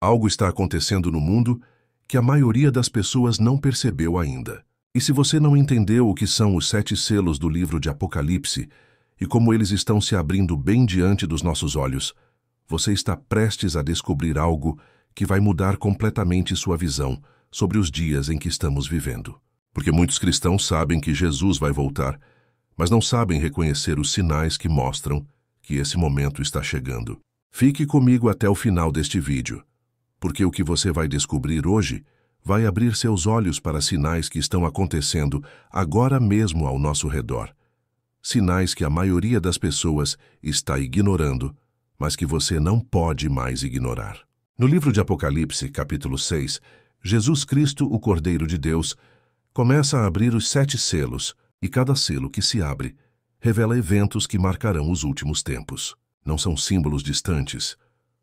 Algo está acontecendo no mundo que a maioria das pessoas não percebeu ainda. E se você não entendeu o que são os 7 selos do livro de Apocalipse e como eles estão se abrindo bem diante dos nossos olhos, você está prestes a descobrir algo que vai mudar completamente sua visão sobre os dias em que estamos vivendo. Porque muitos cristãos sabem que Jesus vai voltar, mas não sabem reconhecer os sinais que mostram que esse momento está chegando. Fique comigo até o final deste vídeo, porque o que você vai descobrir hoje vai abrir seus olhos para sinais que estão acontecendo agora mesmo ao nosso redor. Sinais que a maioria das pessoas está ignorando, mas que você não pode mais ignorar. No livro de Apocalipse, capítulo 6, Jesus Cristo, o Cordeiro de Deus, começa a abrir os 7 selos, e cada selo que se abre revela eventos que marcarão os últimos tempos. Não são símbolos distantes,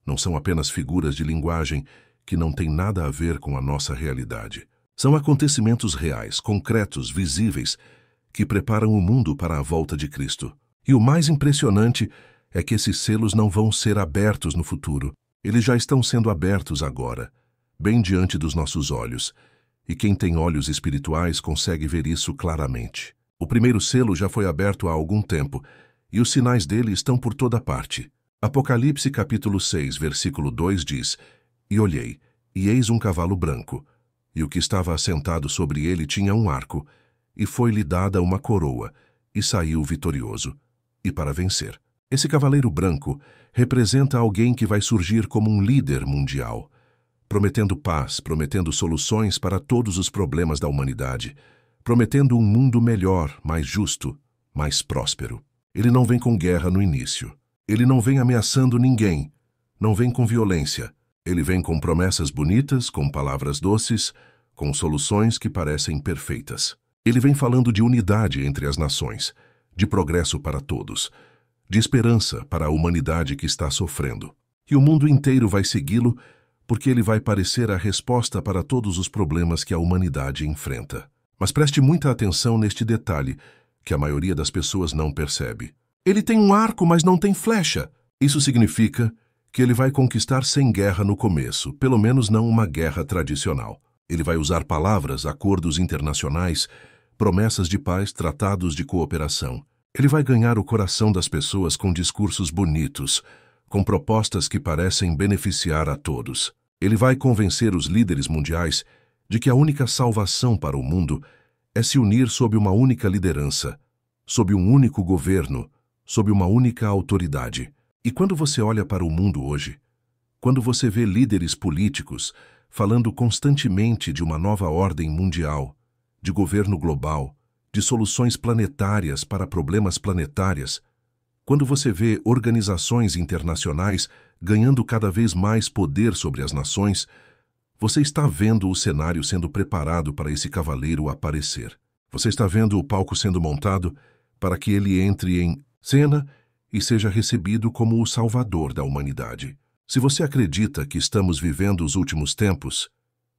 não são apenas figuras de linguagem que não têm nada a ver com a nossa realidade. São acontecimentos reais, concretos, visíveis, que preparam o mundo para a volta de Cristo. E o mais impressionante é que esses selos não vão ser abertos no futuro. Eles já estão sendo abertos agora, bem diante dos nossos olhos. E quem tem olhos espirituais consegue ver isso claramente. O primeiro selo já foi aberto há algum tempo, e os sinais dele estão por toda parte. Apocalipse capítulo 6, versículo 2 diz: E olhei, e eis um cavalo branco, e o que estava assentado sobre ele tinha um arco, e foi-lhe dada uma coroa, e saiu vitorioso, e para vencer. Esse cavaleiro branco representa alguém que vai surgir como um líder mundial, prometendo paz, prometendo soluções para todos os problemas da humanidade, prometendo um mundo melhor, mais justo, mais próspero. Ele não vem com guerra no início. Ele não vem ameaçando ninguém. Não vem com violência. Ele vem com promessas bonitas, com palavras doces, com soluções que parecem perfeitas. Ele vem falando de unidade entre as nações, de progresso para todos, de esperança para a humanidade que está sofrendo. E o mundo inteiro vai segui-lo porque ele vai parecer a resposta para todos os problemas que a humanidade enfrenta. Mas preste muita atenção neste detalhe que a maioria das pessoas não percebe. Ele tem um arco, mas não tem flecha. Isso significa que ele vai conquistar sem guerra no começo, pelo menos não uma guerra tradicional. Ele vai usar palavras, acordos internacionais, promessas de paz, tratados de cooperação. Ele vai ganhar o coração das pessoas com discursos bonitos, com propostas que parecem beneficiar a todos. Ele vai convencer os líderes mundiais de que a única salvação para o mundo é se unir sob uma única liderança, sob um único governo, sob uma única autoridade. E quando você olha para o mundo hoje, quando você vê líderes políticos falando constantemente de uma nova ordem mundial, de governo global, de soluções planetárias para problemas planetários, quando você vê organizações internacionais ganhando cada vez mais poder sobre as nações, você está vendo o cenário sendo preparado para esse cavaleiro aparecer. Você está vendo o palco sendo montado para que ele entre em cena e seja recebido como o salvador da humanidade. Se você acredita que estamos vivendo os últimos tempos,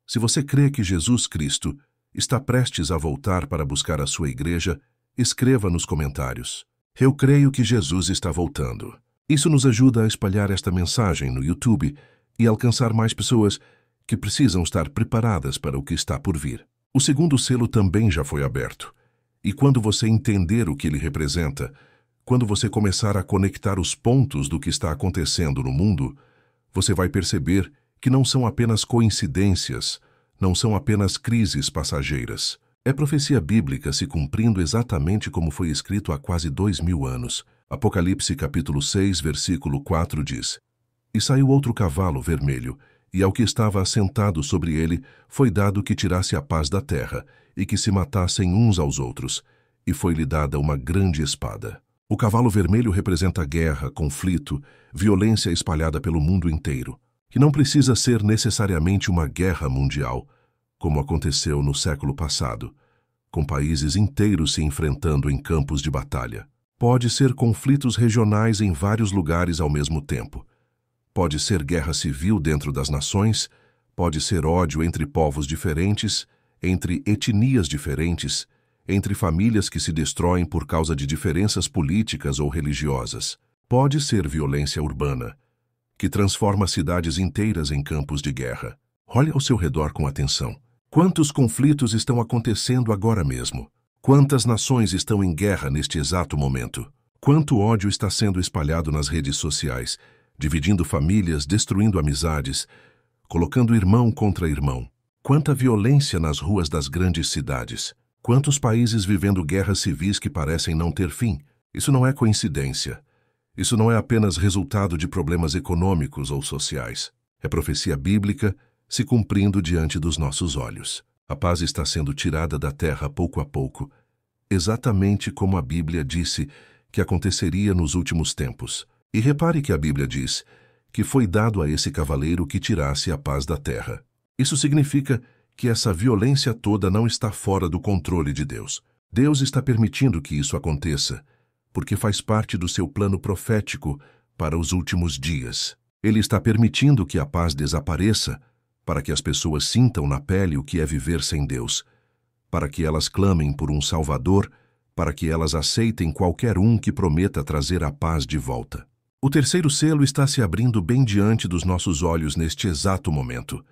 se você crê que Jesus Cristo está prestes a voltar para buscar a sua igreja, escreva nos comentários: Eu creio que Jesus está voltando. Isso nos ajuda a espalhar esta mensagem no YouTube e alcançar mais pessoas que precisam estar preparadas para o que está por vir. O segundo selo também já foi aberto. E quando você entender o que ele representa, quando você começar a conectar os pontos do que está acontecendo no mundo, você vai perceber que não são apenas coincidências, não são apenas crises passageiras. É profecia bíblica se cumprindo exatamente como foi escrito há quase 2000 anos. Apocalipse capítulo 6, versículo 4 diz: E saiu outro cavalo vermelho, e ao que estava assentado sobre ele foi dado que tirasse a paz da terra, e que se matassem uns aos outros, e foi-lhe dada uma grande espada. O cavalo vermelho representa guerra, conflito, violência espalhada pelo mundo inteiro, que não precisa ser necessariamente uma guerra mundial, como aconteceu no século passado, com países inteiros se enfrentando em campos de batalha. Pode ser conflitos regionais em vários lugares ao mesmo tempo. Pode ser guerra civil dentro das nações, pode ser ódio entre povos diferentes, entre etnias diferentes, entre famílias que se destroem por causa de diferenças políticas ou religiosas. Pode ser violência urbana, que transforma cidades inteiras em campos de guerra. Olhe ao seu redor com atenção. Quantos conflitos estão acontecendo agora mesmo? Quantas nações estão em guerra neste exato momento? Quanto ódio está sendo espalhado nas redes sociais, dividindo famílias, destruindo amizades, colocando irmão contra irmão? Quanta violência nas ruas das grandes cidades? Quantos países vivendo guerras civis que parecem não ter fim? Isso não é coincidência. Isso não é apenas resultado de problemas econômicos ou sociais. É profecia bíblica se cumprindo diante dos nossos olhos. A paz está sendo tirada da terra pouco a pouco, exatamente como a Bíblia disse que aconteceria nos últimos tempos. E repare que a Bíblia diz que foi dado a esse cavaleiro que tirasse a paz da terra. Isso significa que essa violência toda não está fora do controle de Deus. Deus está permitindo que isso aconteça, porque faz parte do seu plano profético para os últimos dias. Ele está permitindo que a paz desapareça para que as pessoas sintam na pele o que é viver sem Deus, para que elas clamem por um Salvador, para que elas aceitem qualquer um que prometa trazer a paz de volta. O terceiro selo está se abrindo bem diante dos nossos olhos neste exato momento.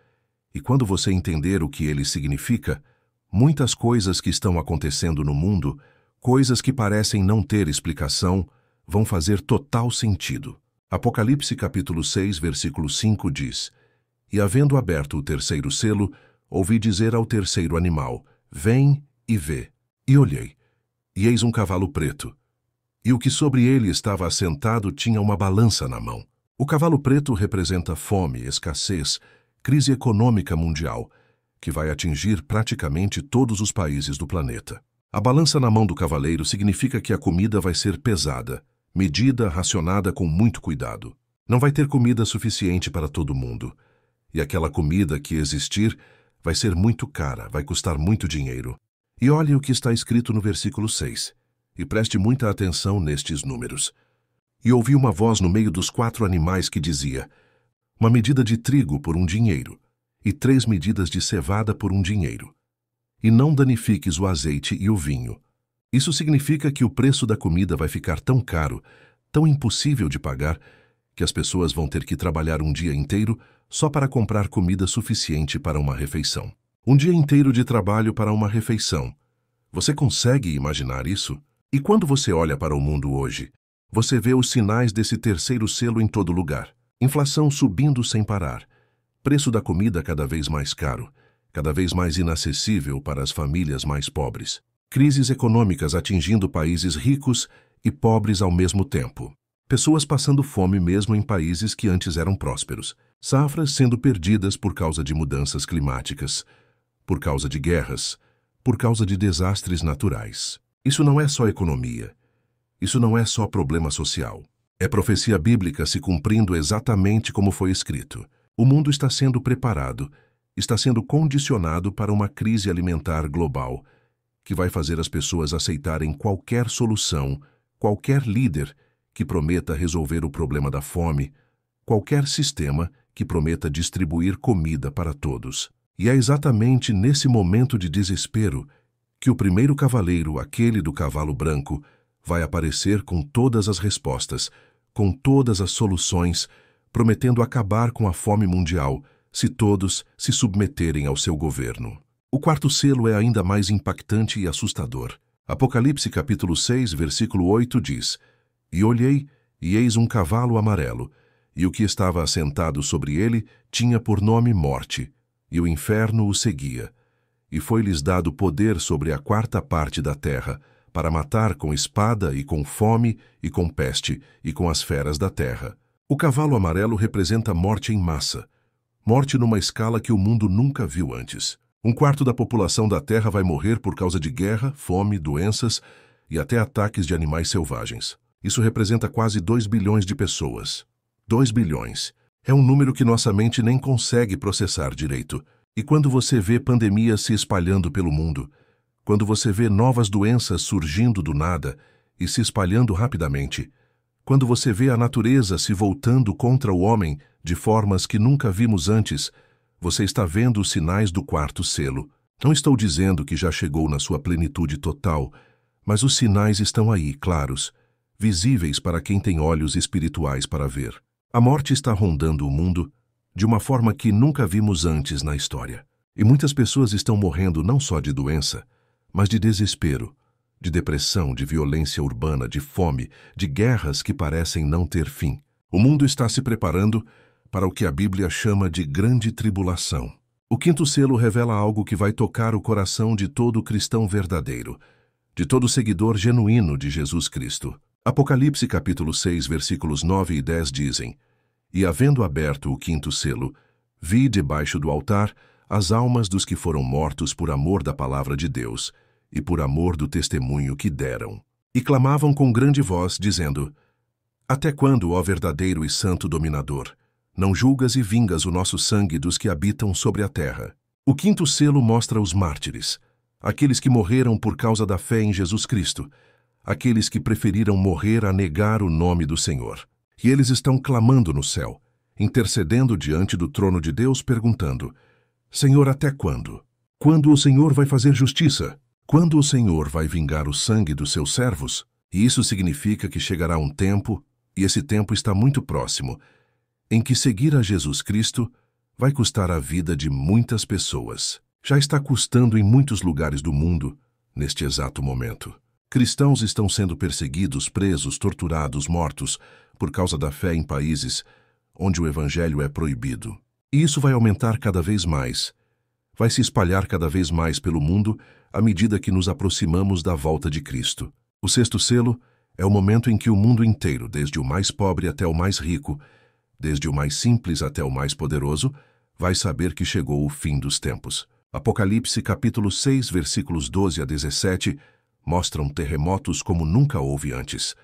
E quando você entender o que ele significa, muitas coisas que estão acontecendo no mundo, coisas que parecem não ter explicação, vão fazer total sentido. Apocalipse capítulo 6, versículo 5 diz: E havendo aberto o terceiro selo, ouvi dizer ao terceiro animal: Vem e vê. E olhei, e eis um cavalo preto. E o que sobre ele estava assentado tinha uma balança na mão. O cavalo preto representa fome, escassez, crise econômica mundial, que vai atingir praticamente todos os países do planeta. A balança na mão do cavaleiro significa que a comida vai ser pesada, medida, racionada com muito cuidado. Não vai ter comida suficiente para todo mundo. E aquela comida que existir vai ser muito cara, vai custar muito dinheiro. E olhe o que está escrito no versículo 6, e preste muita atenção nestes números. E ouvi uma voz no meio dos 4 animais que dizia: Uma medida de trigo por um dinheiro, e 3 medidas de cevada por um dinheiro. E não danifiques o azeite e o vinho. Isso significa que o preço da comida vai ficar tão caro, tão impossível de pagar, que as pessoas vão ter que trabalhar um dia inteiro só para comprar comida suficiente para uma refeição. Um dia inteiro de trabalho para uma refeição. Você consegue imaginar isso? E quando você olha para o mundo hoje, você vê os sinais desse terceiro selo em todo lugar. Inflação subindo sem parar. Preço da comida cada vez mais caro, cada vez mais inacessível para as famílias mais pobres. Crises econômicas atingindo países ricos e pobres ao mesmo tempo. Pessoas passando fome mesmo em países que antes eram prósperos. Safras sendo perdidas por causa de mudanças climáticas, por causa de guerras, por causa de desastres naturais. Isso não é só economia. Isso não é só problema social. É profecia bíblica se cumprindo exatamente como foi escrito. O mundo está sendo preparado, está sendo condicionado para uma crise alimentar global, que vai fazer as pessoas aceitarem qualquer solução, qualquer líder que prometa resolver o problema da fome, qualquer sistema que prometa distribuir comida para todos. E é exatamente nesse momento de desespero que o primeiro cavaleiro, aquele do cavalo branco, vai aparecer com todas as respostas, com todas as soluções, prometendo acabar com a fome mundial se todos se submeterem ao seu governo. O quarto selo é ainda mais impactante e assustador. Apocalipse capítulo 6, versículo 8 diz: E olhei, e eis um cavalo amarelo, e o que estava assentado sobre ele tinha por nome Morte, e o inferno o seguia. E foi-lhes dado poder sobre a 4ª parte da terra, para matar com espada e com fome e com peste e com as feras da terra. O cavalo amarelo representa morte em massa, morte numa escala que o mundo nunca viu antes. 1/4 da população da terra vai morrer por causa de guerra, fome, doenças e até ataques de animais selvagens. Isso representa quase 2 bilhões de pessoas. 2 bilhões. É um número que nossa mente nem consegue processar direito. E quando você vê pandemias se espalhando pelo mundo, quando você vê novas doenças surgindo do nada e se espalhando rapidamente, quando você vê a natureza se voltando contra o homem de formas que nunca vimos antes, você está vendo os sinais do 4º selo. Não estou dizendo que já chegou na sua plenitude total, mas os sinais estão aí, claros, visíveis para quem tem olhos espirituais para ver. A morte está rondando o mundo de uma forma que nunca vimos antes na história. E muitas pessoas estão morrendo não só de doença, mas de desespero, de depressão, de violência urbana, de fome, de guerras que parecem não ter fim. O mundo está se preparando para o que a Bíblia chama de grande tribulação. O quinto selo revela algo que vai tocar o coração de todo cristão verdadeiro, de todo seguidor genuíno de Jesus Cristo. Apocalipse capítulo 6, versículos 9 e 10 dizem: E havendo aberto o quinto selo, vi debaixo do altar as almas dos que foram mortos por amor da palavra de Deus e por amor do testemunho que deram. E clamavam com grande voz, dizendo: Até quando, ó verdadeiro e santo dominador, não julgas e vingas o nosso sangue dos que habitam sobre a terra? O quinto selo mostra os mártires, aqueles que morreram por causa da fé em Jesus Cristo, aqueles que preferiram morrer a negar o nome do Senhor. E eles estão clamando no céu, intercedendo diante do trono de Deus, perguntando: Senhor, até quando? Quando o Senhor vai fazer justiça? Quando o Senhor vai vingar o sangue dos seus servos? E isso significa que chegará um tempo, e esse tempo está muito próximo, em que seguir a Jesus Cristo vai custar a vida de muitas pessoas. Já está custando em muitos lugares do mundo, neste exato momento. Cristãos estão sendo perseguidos, presos, torturados, mortos, por causa da fé em países onde o evangelho é proibido. E isso vai aumentar cada vez mais. Vai se espalhar cada vez mais pelo mundo à medida que nos aproximamos da volta de Cristo. O sexto selo é o momento em que o mundo inteiro, desde o mais pobre até o mais rico, desde o mais simples até o mais poderoso, vai saber que chegou o fim dos tempos. Apocalipse capítulo 6, versículos 12 a 17, mostram terremotos como nunca houve antes.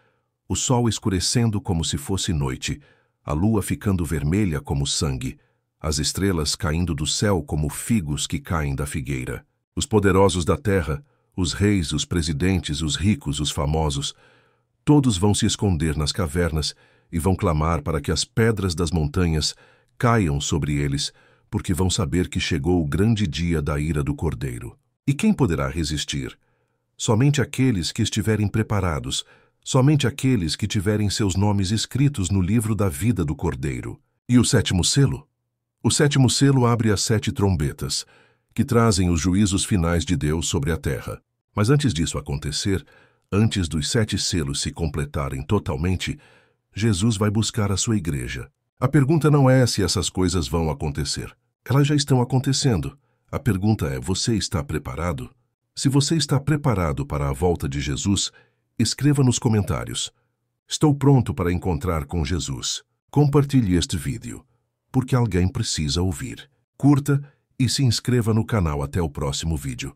O sol escurecendo como se fosse noite, a lua ficando vermelha como sangue, as estrelas caindo do céu como figos que caem da figueira. Os poderosos da terra, os reis, os presidentes, os ricos, os famosos, todos vão se esconder nas cavernas e vão clamar para que as pedras das montanhas caiam sobre eles, porque vão saber que chegou o grande dia da ira do Cordeiro. E quem poderá resistir? Somente aqueles que estiverem preparados, somente aqueles que tiverem seus nomes escritos no livro da vida do Cordeiro. E o sétimo selo? O sétimo selo abre as 7 trombetas, que trazem os juízos finais de Deus sobre a terra. Mas antes disso acontecer, antes dos 7 selos se completarem totalmente, Jesus vai buscar a sua igreja. A pergunta não é se essas coisas vão acontecer. Elas já estão acontecendo. A pergunta é: você está preparado? Se você está preparado para a volta de Jesus, escreva nos comentários: Estou pronto para encontrar com Jesus. Compartilhe este vídeo, porque alguém precisa ouvir. Curta e se inscreva no canal. Até o próximo vídeo.